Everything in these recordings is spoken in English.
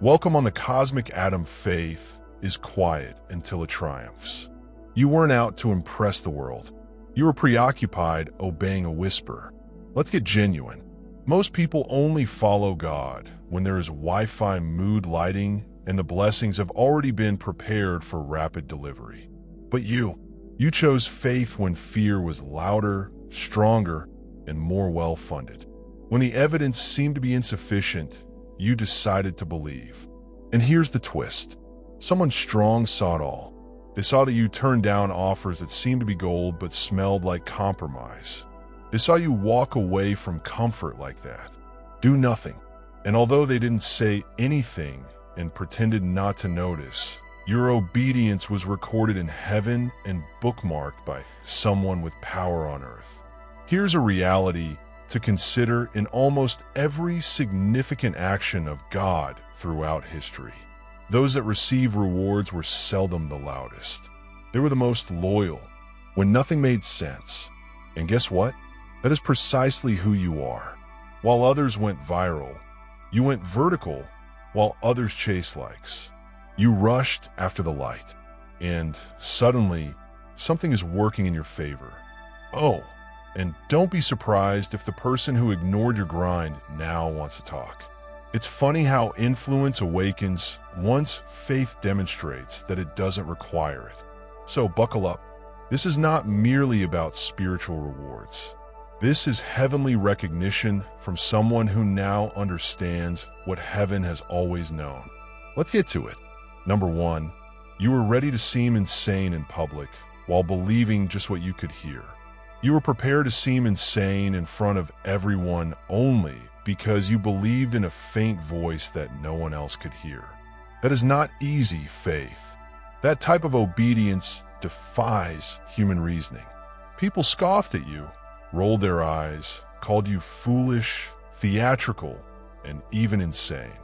Welcome on the cosmic atom. Faith is quiet until it triumphs. You weren't out to impress the world. You were preoccupied obeying a whisper. Let's get genuine. Most people only follow God when there is Wi-Fi mood lighting and the blessings have already been prepared for rapid delivery. But you chose faith when fear was louder, stronger, and more well-funded. When the evidence seemed to be insufficient, you decided to believe. And here's the twist. Someone strong saw it all. They saw that you turned down offers that seemed to be gold but smelled like compromise. They saw you walk away from comfort like that. Do nothing. And although they didn't say anything and pretended not to notice, your obedience was recorded in heaven and bookmarked by someone with power on earth. Here's a reality to consider in almost every significant action of God throughout history. Those that receive rewards were seldom the loudest. They were the most loyal, when nothing made sense. And guess what? That is precisely who you are. While others went viral, you went vertical while others chased likes. You rushed after the light, and suddenly, something is working in your favor. Oh, and don't be surprised if the person who ignored your grind now wants to talk. It's funny how influence awakens once faith demonstrates that it doesn't require it. So buckle up. This is not merely about spiritual rewards. This is heavenly recognition from someone who now understands what heaven has always known. Let's get to it. Number 1, you were ready to seem insane in public while believing just what you could hear. You were prepared to seem insane in front of everyone only because you believed in a faint voice that no one else could hear. That is not easy faith. That type of obedience defies human reasoning. People scoffed at you, rolled their eyes, called you foolish, theatrical, and even insane.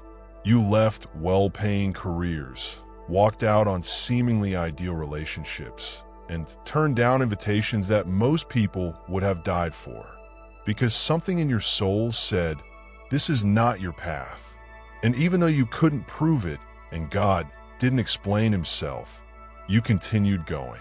You left well-paying careers, walked out on seemingly ideal relationships, and turned down invitations that most people would have died for. Because something in your soul said, this is not your path. And even though you couldn't prove it, and God didn't explain himself, you continued going.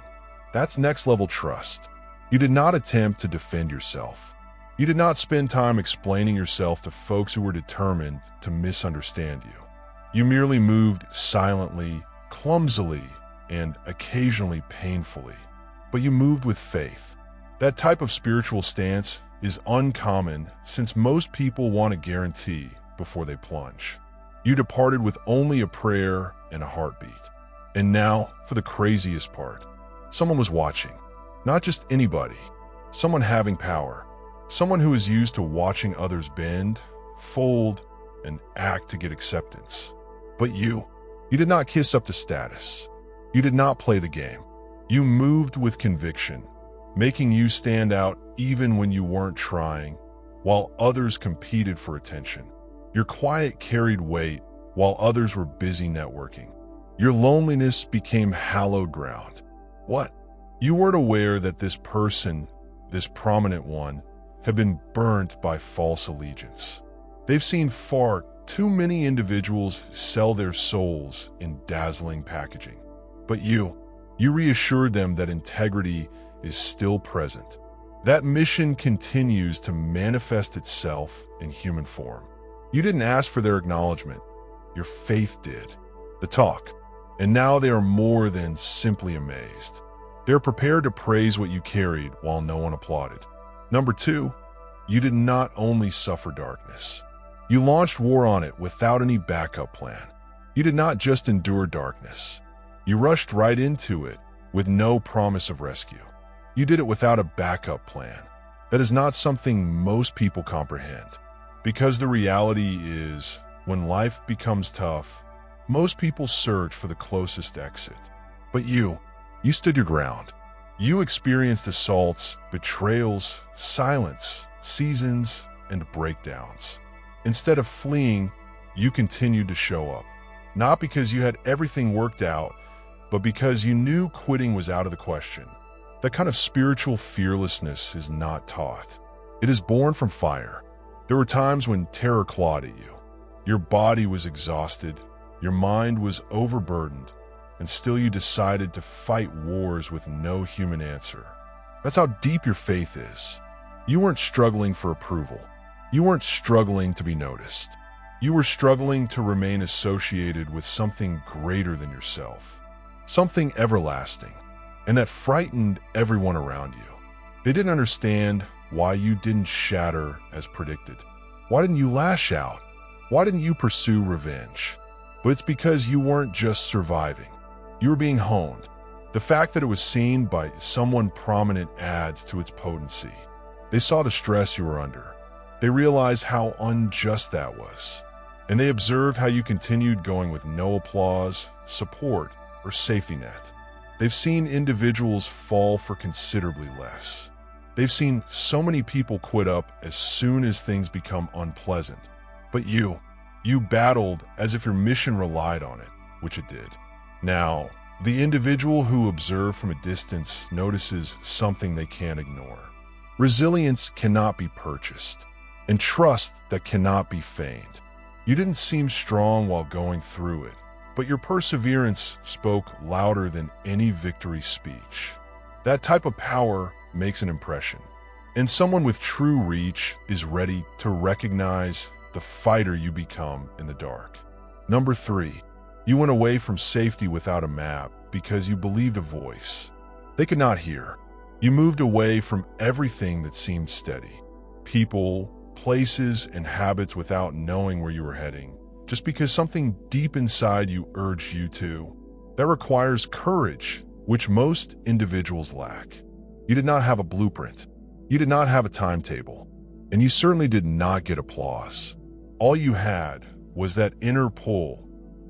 That's next-level trust. You did not attempt to defend yourself. You did not spend time explaining yourself to folks who were determined to misunderstand you. You merely moved silently, clumsily, and occasionally painfully. But you moved with faith. That type of spiritual stance is uncommon since most people want a guarantee before they plunge. You departed with only a prayer and a heartbeat. And now, for the craziest part, someone was watching. Not just anybody, someone having power. Someone who is used to watching others bend, fold, and act to get acceptance. But you did not kiss up to status. You did not play the game. You moved with conviction, making you stand out even when you weren't trying, while others competed for attention. Your quiet carried weight while others were busy networking. Your loneliness became hallowed ground. What? You weren't aware that this person, this prominent one, had been burnt by false allegiance. They've seen far too many individuals sell their souls in dazzling packaging. But you reassured them that integrity is still present. That mission continues to manifest itself in human form. You didn't ask for their acknowledgement. Your faith did. The talk. And now they are more than simply amazed. They're prepared to praise what you carried while no one applauded. Number 2, you did not only suffer darkness. You launched war on it without any backup plan. You did not just endure darkness. You rushed right into it with no promise of rescue. You did it without a backup plan. That is not something most people comprehend. Because the reality is, when life becomes tough, most people search for the closest exit. But you stood your ground. You experienced assaults, betrayals, silence, seasons, and breakdowns. Instead of fleeing, you continued to show up. Not because you had everything worked out, but because you knew quitting was out of the question. That kind of spiritual fearlessness is not taught. It is born from fire. There were times when terror clawed at you. Your body was exhausted, Your mind was overburdened, and still you decided to fight wars with no human answer. That's how deep your faith is. You weren't struggling for approval. You weren't struggling to be noticed. You were struggling to remain associated with something greater than yourself, something everlasting, and that frightened everyone around you. They didn't understand why you didn't shatter as predicted. Why didn't you lash out? Why didn't you pursue revenge? But it's because you weren't just surviving. You were being honed. The fact that it was seen by someone prominent adds to its potency. They saw the stress you were under. They realized how unjust that was. And they observed how you continued going with no applause, support, or safety net. They've seen individuals fall for considerably less. They've seen so many people quit up as soon as things become unpleasant. But you battled as if your mission relied on it, which it did. Now, the individual who observed from a distance notices something they can't ignore. Resilience cannot be purchased, and trust that cannot be feigned. You didn't seem strong while going through it, but your perseverance spoke louder than any victory speech. That type of power makes an impression, and someone with true reach is ready to recognize the fighter you become in the dark. Number 3, you went away from safety without a map because you believed a voice they could not hear. You moved away from everything that seemed steady. People, places, and habits without knowing where you were heading, just because something deep inside you urged you to. That requires courage, which most individuals lack. You did not have a blueprint. You did not have a timetable. And you certainly did not get applause. All you had was that inner pull,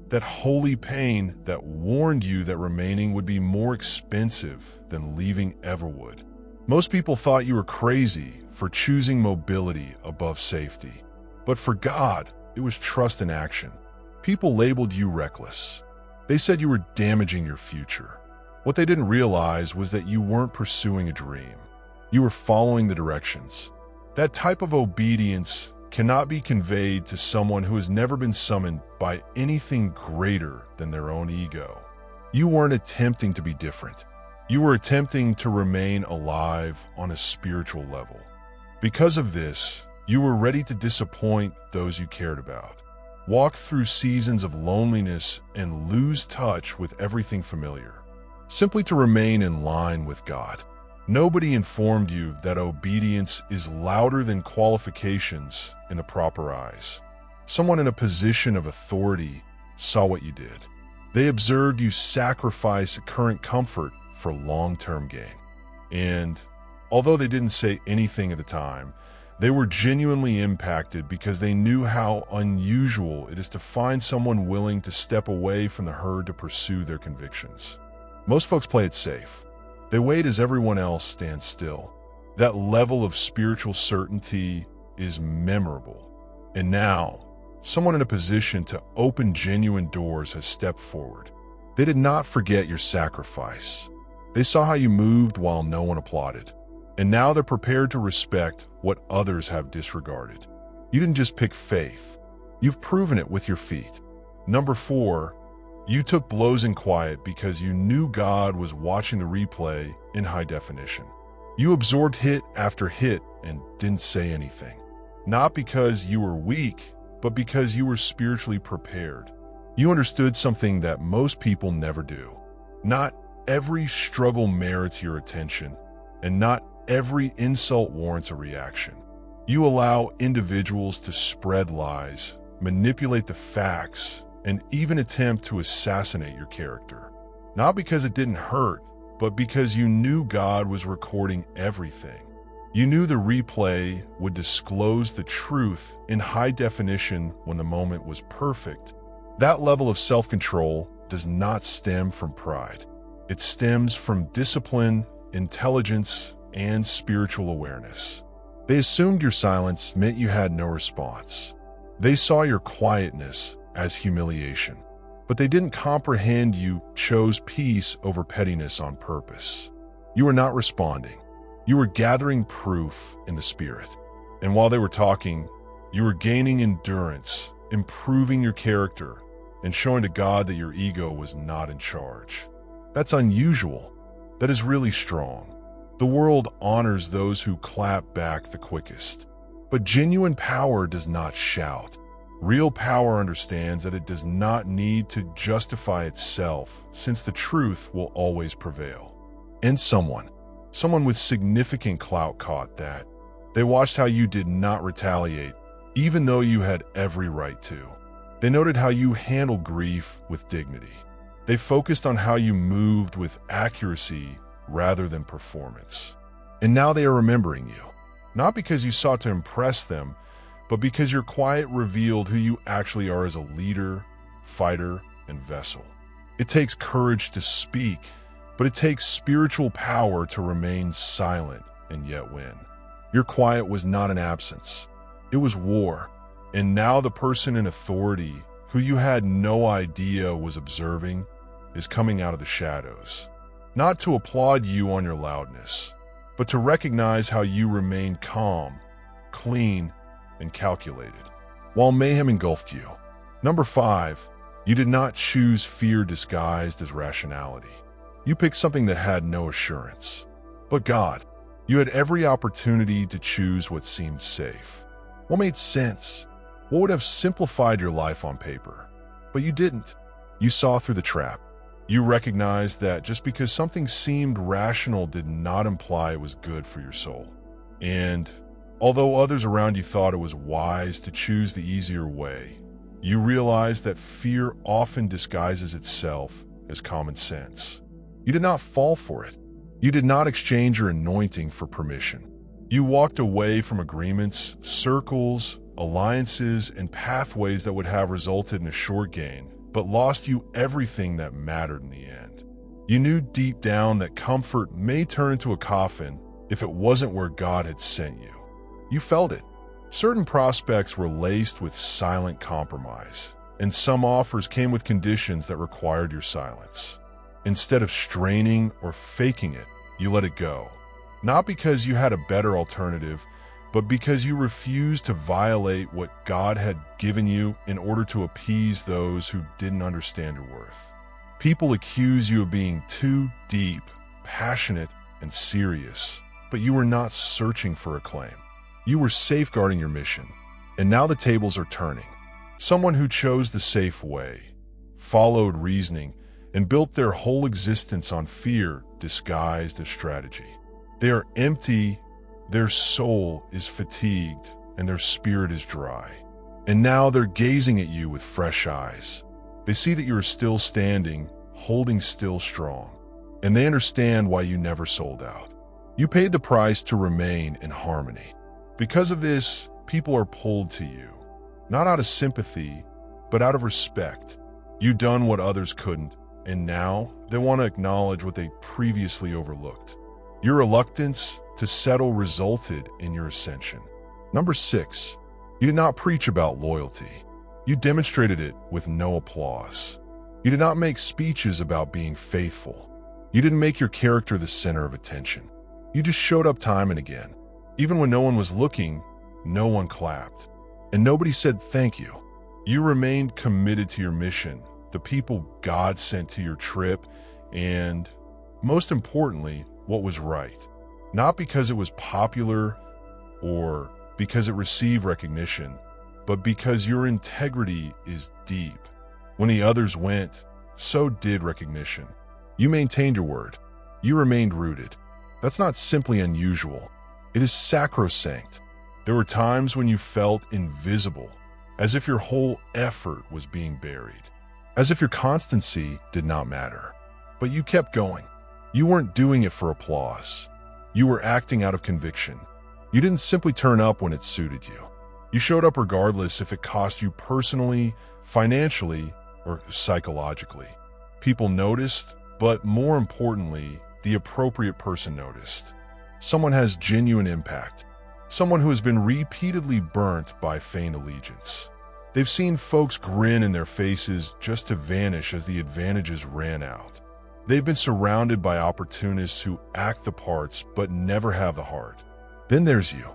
that holy pain that warned you that remaining would be more expensive than leaving ever would. Most people thought you were crazy for choosing mobility above safety. But for God, it was trust in action. People labeled you reckless. They said you were damaging your future. What they didn't realize was that you weren't pursuing a dream. You were following the directions. That type of obedience cannot be conveyed to someone who has never been summoned by anything greater than their own ego. You weren't attempting to be different. You were attempting to remain alive on a spiritual level. Because of this, you were ready to disappoint those you cared about, walk through seasons of loneliness, and lose touch with everything familiar, simply to remain in line with God. Nobody informed you that obedience is louder than qualifications in the proper eyes. Someone in a position of authority saw what you did. They observed you sacrifice current comfort for long-term gain. And although they didn't say anything at the time, they were genuinely impacted because they knew how unusual it is to find someone willing to step away from the herd to pursue their convictions. Most folks play it safe. They wait as everyone else stands still. That level of spiritual certainty is memorable. And now, someone in a position to open genuine doors has stepped forward. They did not forget your sacrifice. They saw how you moved while no one applauded. And now they're prepared to respect what others have disregarded. You didn't just pick faith. You've proven it with your feet. Number 4, you took blows in quiet because you knew God was watching the replay in high definition. You absorbed hit after hit and didn't say anything. Not because you were weak, but because you were spiritually prepared. You understood something that most people never do. Not every struggle merits your attention, and not every insult warrants a reaction. You allow individuals to spread lies, manipulate the facts, and even attempt to assassinate your character. Not because it didn't hurt, but because you knew God was recording everything. You knew the replay would disclose the truth in high definition when the moment was perfect. That level of self-control does not stem from pride. It stems from discipline, intelligence, and spiritual awareness. They assumed your silence meant you had no response. They saw your quietness as humiliation, but they didn't comprehend you chose peace over pettiness on purpose. You were not responding. You were gathering proof in the spirit. And while they were talking, you were gaining endurance, improving your character, and showing to God that your ego was not in charge. That's unusual. That is really strong. The world honors those who clap back the quickest. But genuine power does not shout. Real power understands that it does not need to justify itself, since the truth will always prevail. And someone with significant clout caught that. They watched how you did not retaliate, even though you had every right to. They noted how you handled grief with dignity. They focused on how you moved with accuracy rather than performance. And now they are remembering you, not because you sought to impress them, but because your quiet revealed who you actually are as a leader, fighter, and vessel. It takes courage to speak, but it takes spiritual power to remain silent and yet win. Your quiet was not an absence. It was war. And now the person in authority, who you had no idea was observing, is coming out of the shadows. Not to applaud you on your loudness, but to recognize how you remained calm, clean, and calculated, while mayhem engulfed you. Number 5, you did not choose fear disguised as rationality. You picked something that had no assurance. But God, you had every opportunity to choose what seemed safe. What made sense? What would have simplified your life on paper? But you didn't. You saw through the trap. You recognized that just because something seemed rational did not imply it was good for your soul. And although others around you thought it was wise to choose the easier way, you realized that fear often disguises itself as common sense. You did not fall for it. You did not exchange your anointing for permission. You walked away from agreements, circles, alliances, and pathways that would have resulted in a short gain, but lost you everything that mattered in the end. You knew deep down that comfort may turn into a coffin if it wasn't where God had sent you. You felt it. Certain prospects were laced with silent compromise, and some offers came with conditions that required your silence. Instead of straining or faking it, you let it go. Not because you had a better alternative, but because you refused to violate what God had given you in order to appease those who didn't understand your worth. People accuse you of being too deep, passionate, and serious, but you were not searching for acclaim. You were safeguarding your mission, and now the tables are turning. Someone who chose the safe way, followed reasoning, and built their whole existence on fear disguised as strategy. They are empty, their soul is fatigued, and their spirit is dry. And now they're gazing at you with fresh eyes. They see that you are still standing, holding still strong, and they understand why you never sold out. You paid the price to remain in harmony. Because of this, people are pulled to you, not out of sympathy, but out of respect. You've done what others couldn't, and now they want to acknowledge what they previously overlooked. Your reluctance to settle resulted in your ascension. Number 6, you did not preach about loyalty. You demonstrated it with no applause. You did not make speeches about being faithful. You didn't make your character the center of attention. You just showed up time and again. Even when no one was looking, no one clapped. And nobody said thank you. You remained committed to your mission, the people God sent to your trip, and, most importantly, what was right. Not because it was popular or because it received recognition, but because your integrity is deep. When the others went, so did recognition. You maintained your word. You remained rooted. That's not simply unusual. It is sacrosanct. There were times when you felt invisible, as if your whole effort was being buried, as if your constancy did not matter. But you kept going. You weren't doing it for applause. You were acting out of conviction. You didn't simply turn up when it suited you. You showed up regardless if it cost you personally, financially, or psychologically. People noticed, but more importantly, the appropriate person noticed. Someone has genuine impact. Someone who has been repeatedly burnt by feigned allegiance. They've seen folks grin in their faces just to vanish as the advantages ran out. They've been surrounded by opportunists who act the parts but never have the heart. Then there's you,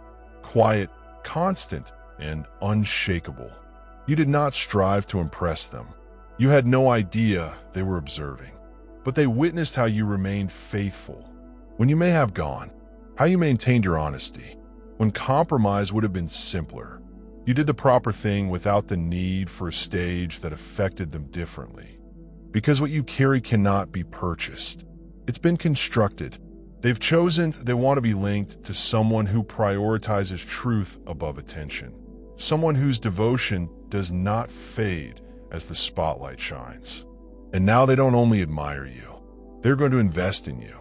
quiet, constant, and unshakable. You did not strive to impress them. You had no idea they were observing, but they witnessed how you remained faithful when you may have gone, how you maintained your honesty when compromise would have been simpler. You did the proper thing without the need for a stage that affected them differently. Because what you carry cannot be purchased. It's been constructed. They've chosen they want to be linked to someone who prioritizes truth above attention. Someone whose devotion does not fade as the spotlight shines. And now they don't only admire you, they're going to invest in you.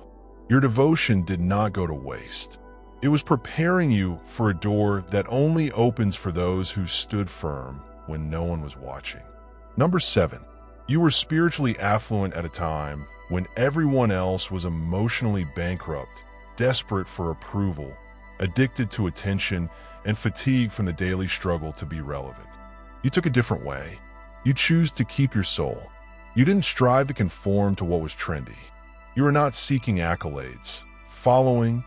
Your devotion did not go to waste. It was preparing you for a door that only opens for those who stood firm when no one was watching. Number 7. You were spiritually affluent at a time when everyone else was emotionally bankrupt, desperate for approval, addicted to attention, and fatigued from the daily struggle to be relevant. You took a different way. You choose to keep your soul. You didn't strive to conform to what was trendy. You were not seeking accolades, following,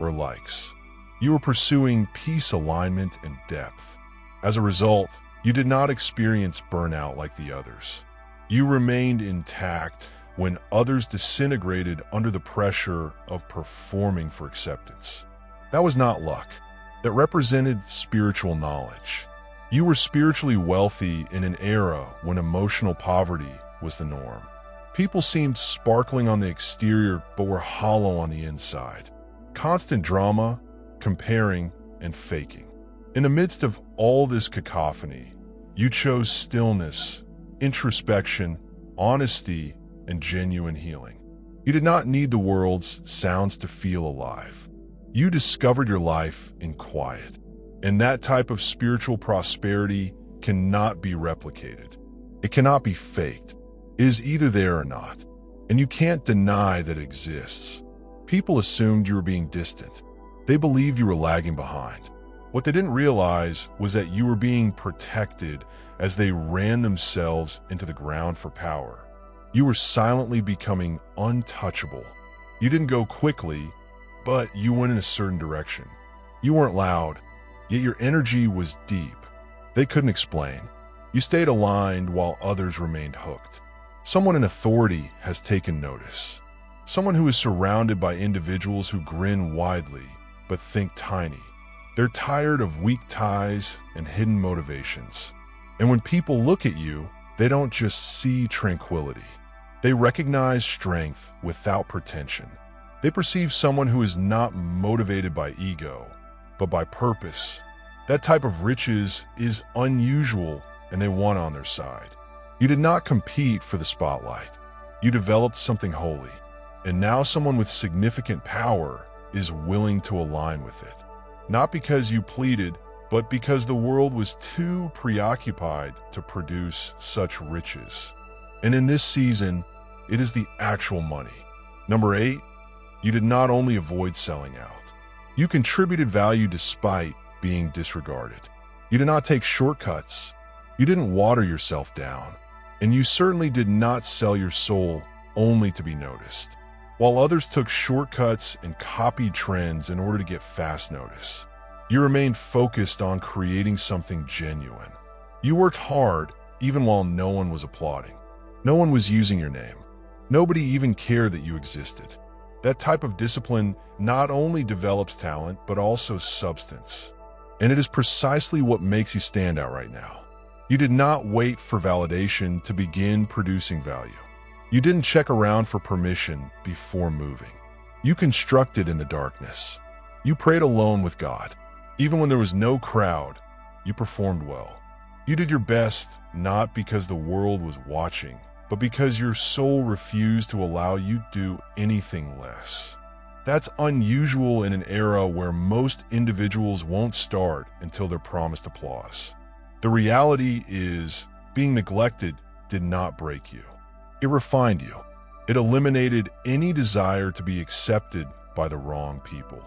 or likes. You were pursuing peace, alignment, and depth. As a result, you did not experience burnout like the others. You remained intact when others disintegrated under the pressure of performing for acceptance. That was not luck. That represented spiritual knowledge. You were spiritually wealthy in an era when emotional poverty was the norm. People seemed sparkling on the exterior but were hollow on the inside. Constant drama, comparing, and faking. In the midst of all this cacophony, you chose stillness, introspection, honesty, and genuine healing. You did not need the world's sounds to feel alive. You discovered your life in quiet. And that type of spiritual prosperity cannot be replicated. It cannot be faked. It is either there or not. And you can't deny that it exists. People assumed you were being distant. They believed you were lagging behind. What they didn't realize was that you were being protected as they ran themselves into the ground for power. You were silently becoming untouchable. You didn't go quickly, but you went in a certain direction. You weren't loud, yet your energy was deep. They couldn't explain. You stayed aligned while others remained hooked. Someone in authority has taken notice. Someone who is surrounded by individuals who grin widely but think tiny. They're tired of weak ties and hidden motivations. And when people look at you, they don't just see tranquility. They recognize strength without pretension. They perceive someone who is not motivated by ego, but by purpose. That type of riches is unusual, and they want on their side. You did not compete for the spotlight. You developed something holy. And now someone with significant power is willing to align with it. Not because you pleaded, but because the world was too preoccupied to produce such riches. And in this season, it is the actual money. Number 8, you did not only avoid selling out. You contributed value despite being disregarded. You did not take shortcuts. You didn't water yourself down. And you certainly did not sell your soul only to be noticed. While others took shortcuts and copied trends in order to get fast notice, you remained focused on creating something genuine. You worked hard even while no one was applauding. No one was using your name. Nobody even cared that you existed. That type of discipline not only develops talent, but also substance. And it is precisely what makes you stand out right now. You did not wait for validation to begin producing value. You didn't check around for permission before moving. You constructed in the darkness. You prayed alone with God. Even when there was no crowd, you performed well. You did your best not because the world was watching, but because your soul refused to allow you to do anything less. That's unusual in an era where most individuals won't start until they're promised applause. The reality is, being neglected did not break you. It refined you. It eliminated any desire to be accepted by the wrong people.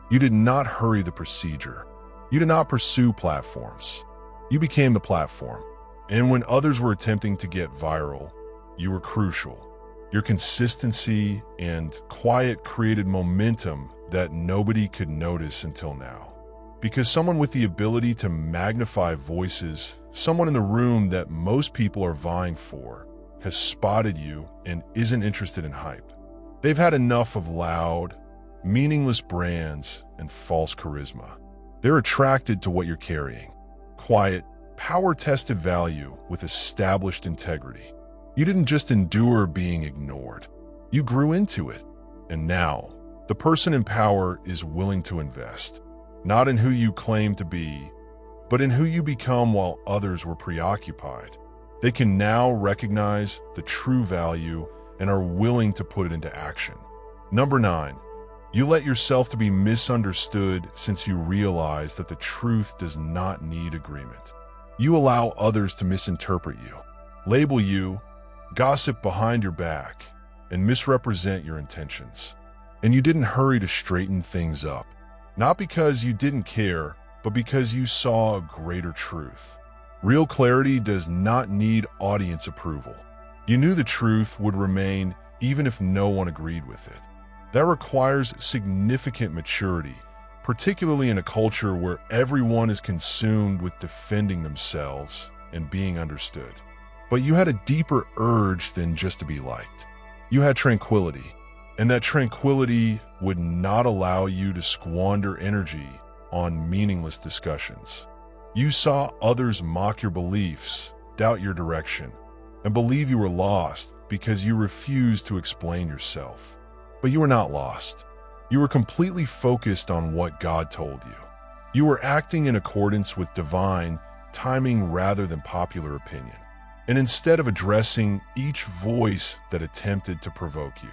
You did not hurry the procedure. You did not pursue platforms. You became the platform. And when others were attempting to get viral, you were crucial. Your consistency and quiet created momentum that nobody could notice until now. Because someone with the ability to magnify voices, someone in the room that most people are vying for, has spotted you and isn't interested in hype. They've had enough of loud, meaningless brands and false charisma. They're attracted to what you're carrying. Quiet, power-tested value with established integrity. You didn't just endure being ignored. You grew into it. And now, the person in power is willing to invest, not in who you claim to be, but in who you become while others were preoccupied. They can now recognize the true value and are willing to put it into action. Number 9, you let yourself to be misunderstood since you realize that the truth does not need agreement. You allow others to misinterpret you, label you, gossip behind your back, and misrepresent your intentions. And you didn't hurry to straighten things up, not because you didn't care, but because you saw a greater truth. Real clarity does not need audience approval. You knew the truth would remain even if no one agreed with it. That requires significant maturity, particularly in a culture where everyone is consumed with defending themselves and being understood. But you had a deeper urge than just to be liked. You had tranquility, and that tranquility would not allow you to squander energy on meaningless discussions. You saw others mock your beliefs, doubt your direction, and believe you were lost because you refused to explain yourself. But you were not lost. You were completely focused on what God told you. You were acting in accordance with divine timing rather than popular opinion. And instead of addressing each voice that attempted to provoke you,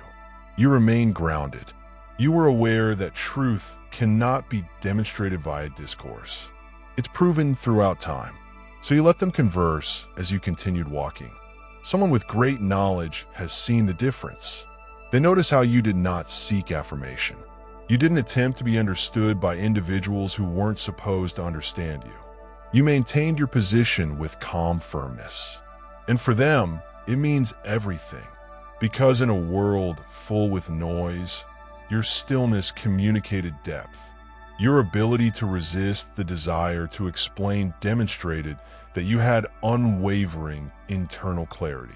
you remained grounded. You were aware that truth cannot be demonstrated via discourse. It's proven throughout time. So you let them converse as you continued walking. Someone with great knowledge has seen the difference. They notice how you did not seek affirmation. You didn't attempt to be understood by individuals who weren't supposed to understand you. You maintained your position with calm firmness. And for them, it means everything. Because in a world full with noise, your stillness communicated depth. Your ability to resist the desire to explain demonstrated that you had unwavering internal clarity.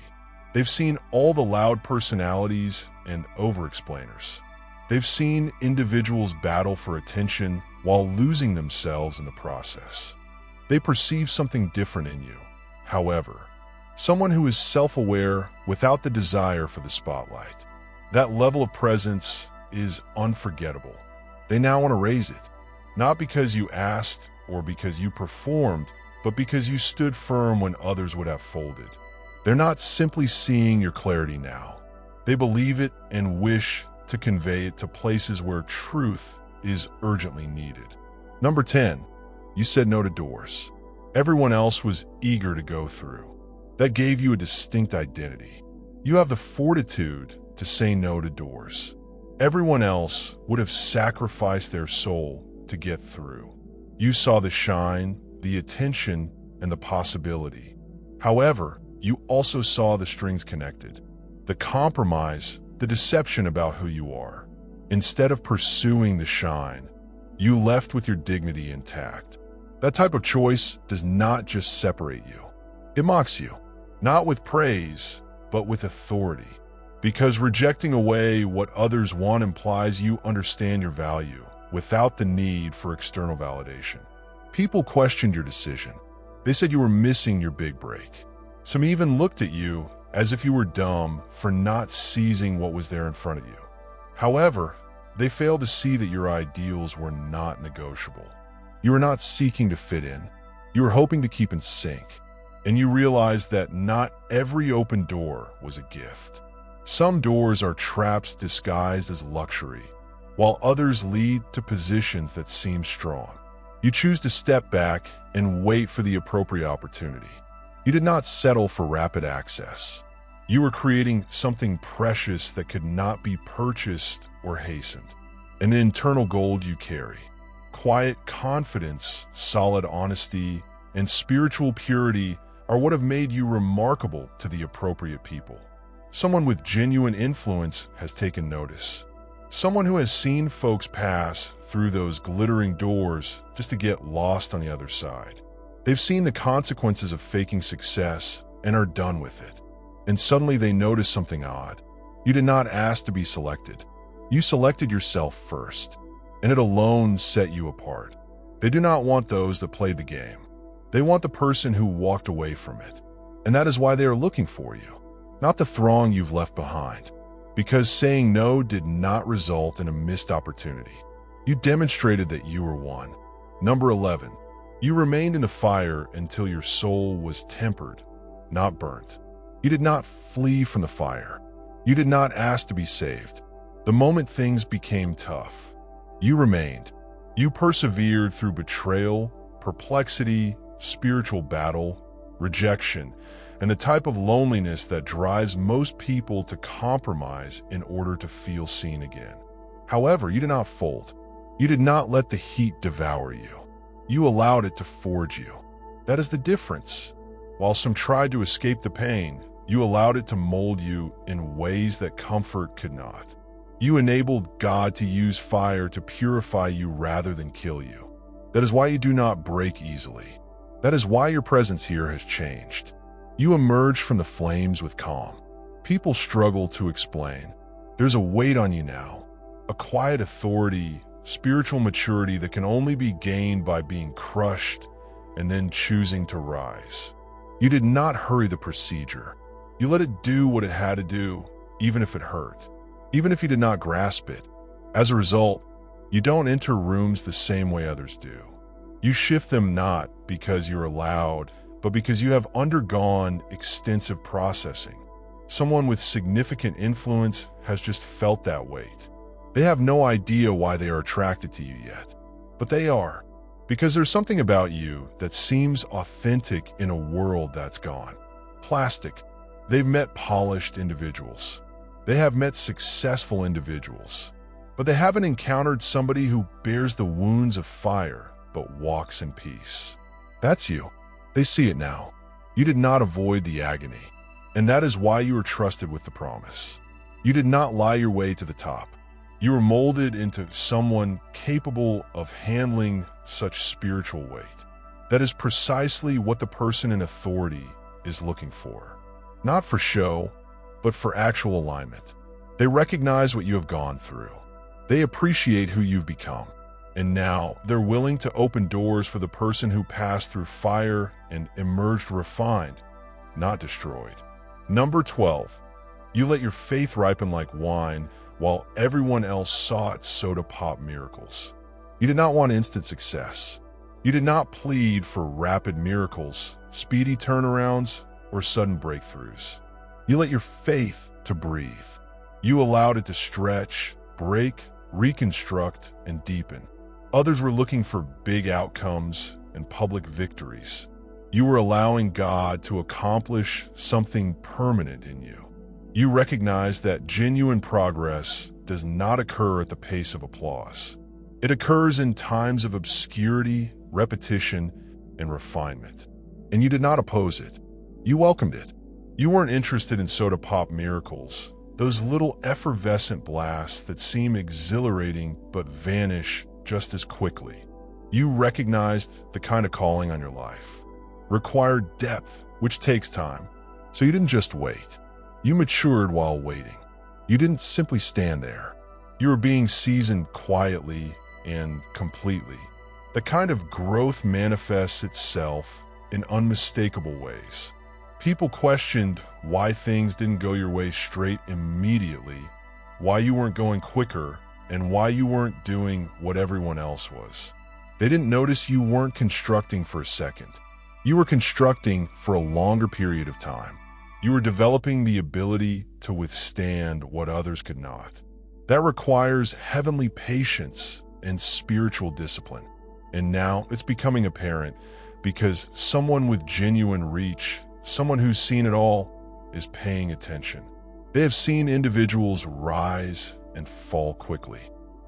They've seen all the loud personalities and over-explainers. They've seen individuals battle for attention while losing themselves in the process. They perceive something different in you, however. Someone who is self-aware without the desire for the spotlight. That level of presence is unforgettable. They now want to raise it, not because you asked or because you performed, but because you stood firm when others would have folded. They're not simply seeing your clarity now. They believe it and wish to convey it to places where truth is urgently needed. Number 10, you said no to doors. Everyone else was eager to go through. That gave you a distinct identity. You have the fortitude to say no to doors. Everyone else would have sacrificed their soul to get through. You saw the shine, the attention, and the possibility. However, you also saw the strings connected, the compromise, the deception about who you are. Instead of pursuing the shine, you left with your dignity intact. That type of choice does not just separate you. It mocks you, not with praise, but with authority. Because rejecting away what others want implies you understand your value without the need for external validation. People questioned your decision. They said you were missing your big break. Some even looked at you as if you were dumb for not seizing what was there in front of you. However, they failed to see that your ideals were not negotiable. You were not seeking to fit in. You were hoping to keep in sync. And you realized that not every open door was a gift. Some doors are traps disguised as luxury, while others lead to positions that seem strong. You choose to step back and wait for the appropriate opportunity. You did not settle for rapid access. You were creating something precious that could not be purchased or hastened. An internal gold you carry. Quiet confidence, solid honesty, and spiritual purity are what have made you remarkable to the appropriate people. Someone with genuine influence has taken notice. Someone who has seen folks pass through those glittering doors just to get lost on the other side. They've seen the consequences of faking success and are done with it. and suddenly they notice something odd. You did not ask to be selected. You selected yourself first, and it alone set you apart. They do not want those that played the game. They want the person who walked away from it. And that is why they are looking for you, not the throng you've left behind. Because saying no did not result in a missed opportunity. You demonstrated that you were one. Number 11. You remained in the fire until your soul was tempered, not burnt. You did not flee from the fire. You did not ask to be saved. The moment things became tough, you remained. You persevered through betrayal, perplexity, spiritual battle, rejection, and the type of loneliness that drives most people to compromise in order to feel seen again. However, you did not fold. You did not let the heat devour you. You allowed it to forge you. That is the difference. While some tried to escape the pain, you allowed it to mold you in ways that comfort could not. You enabled God to use fire to purify you rather than kill you. That is why you do not break easily. That is why your presence here has changed. You emerge from the flames with calm. People struggle to explain. There's a weight on you now, a quiet authority, spiritual maturity that can only be gained by being crushed and then choosing to rise. You did not hurry the procedure. You let it do what it had to do, even if it hurt, even if you did not grasp it. As a result, you don't enter rooms the same way others do. You shift them not because you're allowed, but because you have undergone extensive processing. Someone with significant influence has just felt that weight. They have no idea why they are attracted to you yet, but they are, because there's something about you that seems authentic in a world that's gone plastic. They've met polished individuals. They have met successful individuals, but they haven't encountered somebody who bears the wounds of fire but walks in peace. That's you. They see it now. You did not avoid the agony, and that is why you were trusted with the promise. You did not lie your way to the top. You were molded into someone capable of handling such spiritual weight. That is precisely what the person in authority is looking for. Not for show, but for actual alignment. They recognize what you have gone through. They appreciate who you've become. And now they're willing to open doors for the person who passed through fire and emerged refined, not destroyed. Number 12. You let your faith ripen like wine while everyone else sought soda pop miracles. You did not want instant success. You did not plead for rapid miracles, speedy turnarounds, or sudden breakthroughs. You let your faith to breathe. You allowed it to stretch, break, reconstruct, and deepen. Others were looking for big outcomes and public victories. You were allowing God to accomplish something permanent in you. You recognize that genuine progress does not occur at the pace of applause. It occurs in times of obscurity, repetition, and refinement. And you did not oppose it. You welcomed it. You weren't interested in soda pop miracles, those little effervescent blasts that seem exhilarating but vanish just as quickly. You recognized the kind of calling on your life required depth, which takes time. So you didn't just wait. You matured while waiting. You didn't simply stand there. You were being seasoned quietly and completely. The kind of growth manifests itself in unmistakable ways. People questioned why things didn't go your way straight immediately, why you weren't going quicker, and why you weren't doing what everyone else was. They didn't notice you weren't constructing for a second. You were constructing for a longer period of time. You were developing the ability to withstand what others could not. That requires heavenly patience and spiritual discipline. And now it's becoming apparent because someone with genuine reach, someone who's seen it all, is paying attention. They have seen individuals rise and fall quickly.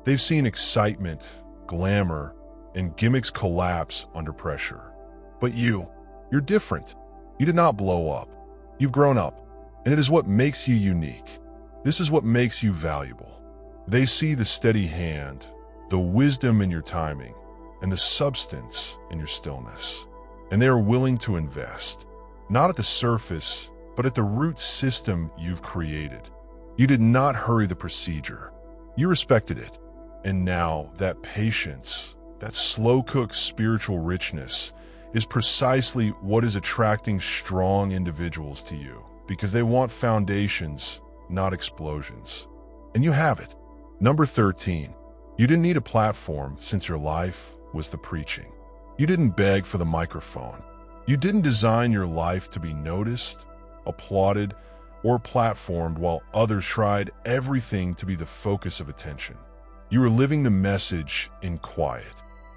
They've seen excitement, glamour, and gimmicks collapse under pressure. But you're different. You did not blow up. You've grown up, and it is what makes you unique. This is what makes you valuable. They see the steady hand, the wisdom in your timing, and the substance in your stillness. And they are willing to invest, not at the surface, but at the root system you've created. You did not hurry the procedure. You respected it. And now that patience, that slow-cooked spiritual richness, is precisely what is attracting strong individuals to you, because they want foundations, not explosions. And you have it. Number 13, you didn't need a platform since your life was the preaching. You didn't beg for the microphone. You didn't design your life to be noticed, applauded, or platformed while others tried everything to be the focus of attention. You were living the message in quiet.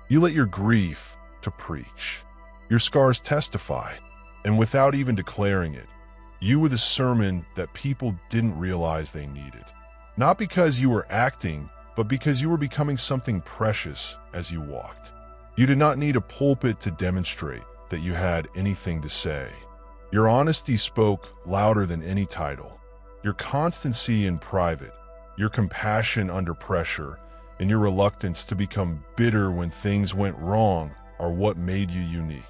You let your grief to preach. Your scars testify, and without even declaring it, you were the sermon that people didn't realize they needed. Not because you were acting, but because you were becoming something precious as you walked. You did not need a pulpit to demonstrate that you had anything to say. Your honesty spoke louder than any title. Your constancy in private, your compassion under pressure, and your reluctance to become bitter when things went wrong are what made you unique.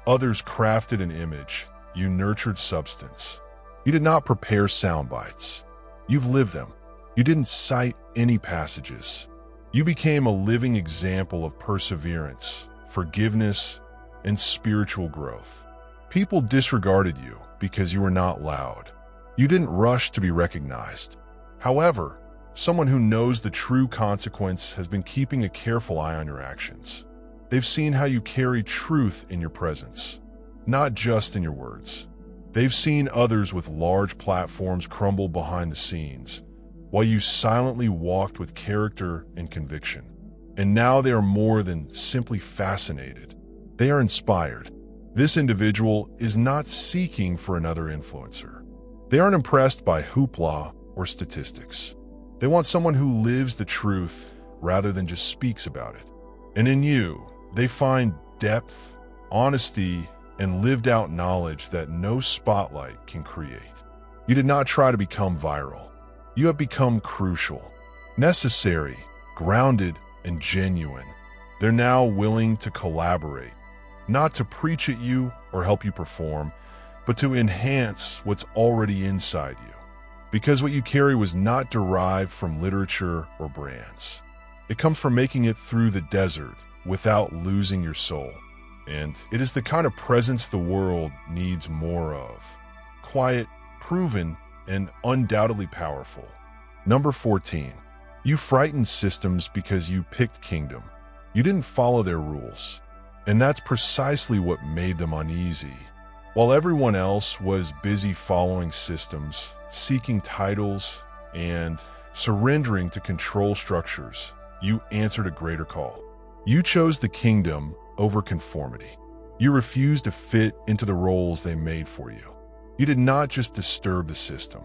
Others crafted an image. You nurtured substance. You did not prepare sound bites. You've lived them. You didn't cite any passages. You became a living example of perseverance, forgiveness, and spiritual growth. People disregarded you because you were not loud. You didn't rush to be recognized. However, someone who knows the true consequence has been keeping a careful eye on your actions. They've seen how you carry truth in your presence, not just in your words. They've seen others with large platforms crumble behind the scenes, while you silently walked with character and conviction. And now they are more than simply fascinated. They are inspired. This individual is not seeking for another influencer. They aren't impressed by hoopla or statistics. They want someone who lives the truth rather than just speaks about it. And in you, they find depth, honesty, and lived out knowledge that no spotlight can create. You did not try to become viral. You have become crucial, necessary, grounded, and genuine. They're now willing to collaborate, not to preach at you or help you perform, but to enhance what's already inside you. Because what you carry was not derived from literature or brands. It comes from making it through the desert without losing your soul. And it is the kind of presence the world needs more of. Quiet, proven, and undoubtedly powerful. Number 14, you frightened systems because you picked kingdom. You didn't follow their rules. And that's precisely what made them uneasy. While everyone else was busy following systems, seeking titles, and surrendering to control structures, you answered a greater call. You chose the kingdom over conformity. You refused to fit into the roles they made for you. You did not just disturb the system.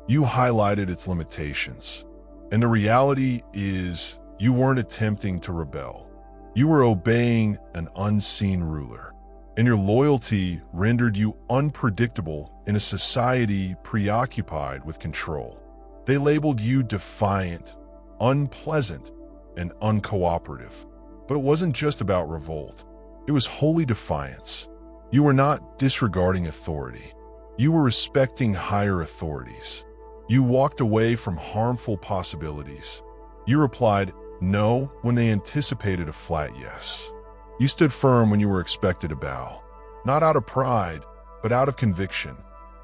You highlighted its limitations. And the reality is, you weren't attempting to rebel. You were obeying an unseen ruler. And your loyalty rendered you unpredictable in a society preoccupied with control. They labeled you defiant, unpleasant, and uncooperative. But it wasn't just about revolt. It was holy defiance. You were not disregarding authority. You were respecting higher authorities. You walked away from harmful possibilities. You replied no when they anticipated a flat yes. You stood firm when you were expected to bow, not out of pride, but out of conviction.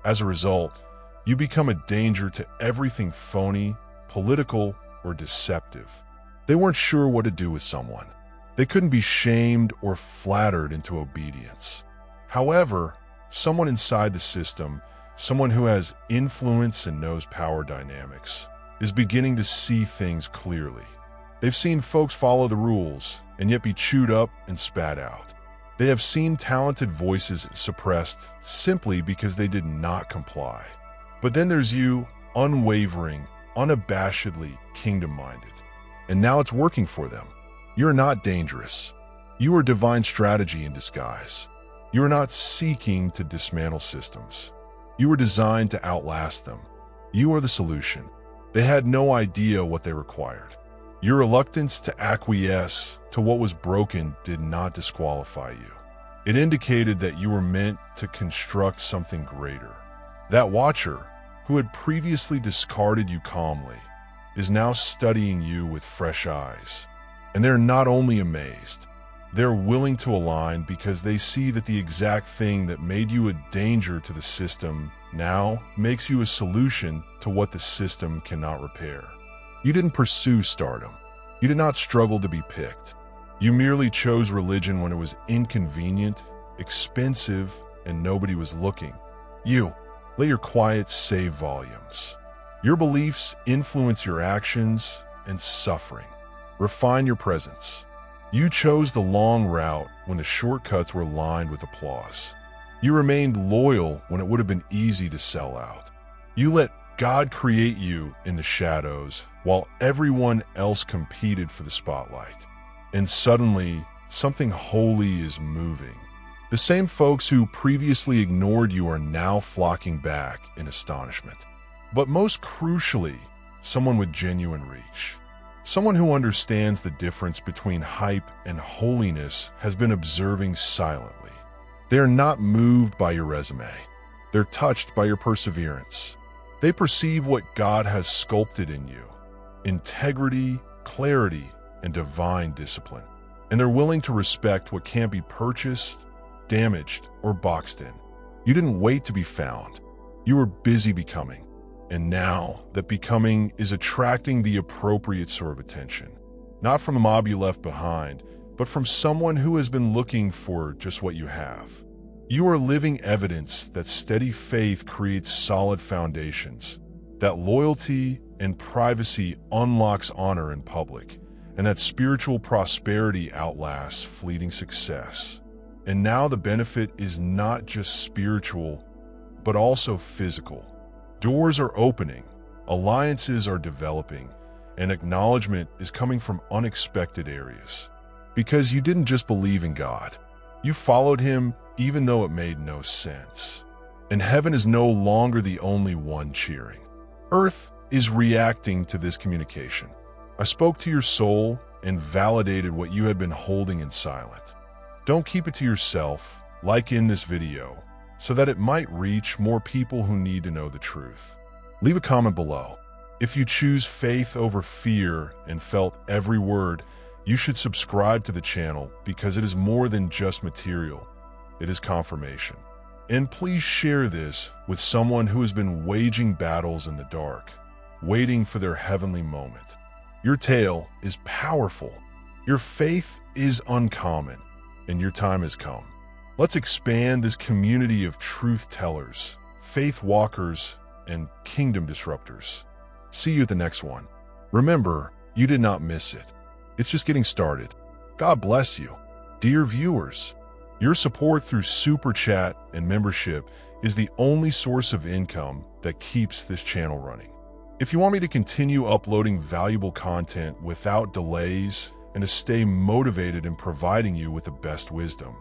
As a result, you become a danger to everything phony, political, or deceptive. They weren't sure what to do with someone. They couldn't be shamed or flattered into obedience. However, someone inside the system, someone who has influence and knows power dynamics, is beginning to see things clearly. They've seen folks follow the rules and yet be chewed up and spat out. They have seen talented voices suppressed simply because they did not comply. But then there's you, unwavering, unabashedly kingdom-minded. And now it's working for them. You're not dangerous. You are divine strategy in disguise. You are not seeking to dismantle systems. You were designed to outlast them. You are the solution. They had no idea what they required. Your reluctance to acquiesce to what was broken did not disqualify you. It indicated that you were meant to construct something greater. That watcher, who had previously discarded you calmly, is now studying you with fresh eyes. And they're not only amazed, they're willing to align because they see that the exact thing that made you a danger to the system now makes you a solution to what the system cannot repair. You didn't pursue stardom. You did not struggle to be picked. You merely chose religion when it was inconvenient, expensive, and nobody was looking. You let your quiet say volumes. Your beliefs influence your actions and suffering. Refine your presence. You chose the long route when the shortcuts were lined with applause. You remained loyal when it would have been easy to sell out. You let God create you in the shadows while everyone else competed for the spotlight. And suddenly, something holy is moving. The same folks who previously ignored you are now flocking back in astonishment. But most crucially, someone with genuine reach. Someone who understands the difference between hype and holiness has been observing silently. They are not moved by your resume. They're touched by your perseverance. They perceive what God has sculpted in you: integrity, clarity, and divine discipline. And they're willing to respect what can't be purchased, damaged, or boxed in. You didn't wait to be found. You were busy becoming. And now that becoming is attracting the appropriate sort of attention. Not from the mob you left behind, but from someone who has been looking for just what you have. You are living evidence that steady faith creates solid foundations, that loyalty and privacy unlocks honor in public, and that spiritual prosperity outlasts fleeting success. And now the benefit is not just spiritual, but also physical. Doors are opening, alliances are developing, and acknowledgement is coming from unexpected areas. Because you didn't just believe in God, you followed him even though it made no sense. And heaven is no longer the only one cheering. Earth is reacting to this communication. I spoke to your soul and validated what you had been holding in silence. Don't keep it to yourself, like in this video, so that it might reach more people who need to know the truth. Leave a comment below. If you choose faith over fear and felt every word, you should subscribe to the channel because it is more than just material. It is confirmation. And please share this with someone who has been waging battles in the dark, waiting for their heavenly moment. Your tale is powerful. Your faith is uncommon, and your time has come. Let's expand this community of truth tellers, faith walkers, and kingdom disruptors. See you at the next one. Remember, you did not miss it. It's just getting started. God bless you. Dear viewers, your support through Super Chat and membership is the only source of income that keeps this channel running. If you want me to continue uploading valuable content without delays and to stay motivated in providing you with the best wisdom,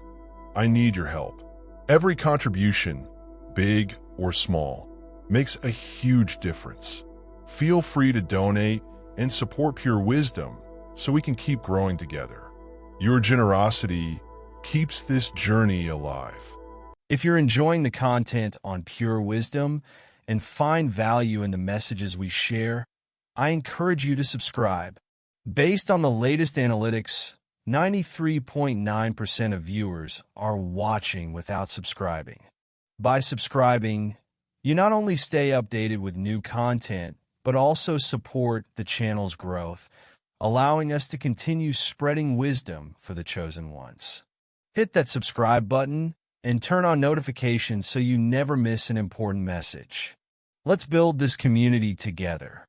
I need your help. Every contribution, big or small, makes a huge difference. Feel free to donate and support Pure Wisdom so we can keep growing together. Your generosity keeps this journey alive. If you're enjoying the content on Pure Wisdom and find value in the messages we share, I encourage you to subscribe. Based on the latest analytics, 93.9% of viewers are watching without subscribing. By subscribing, you not only stay updated with new content, but also support the channel's growth, allowing us to continue spreading wisdom for the chosen ones. Hit that subscribe button and turn on notifications so you never miss an important message. Let's build this community together.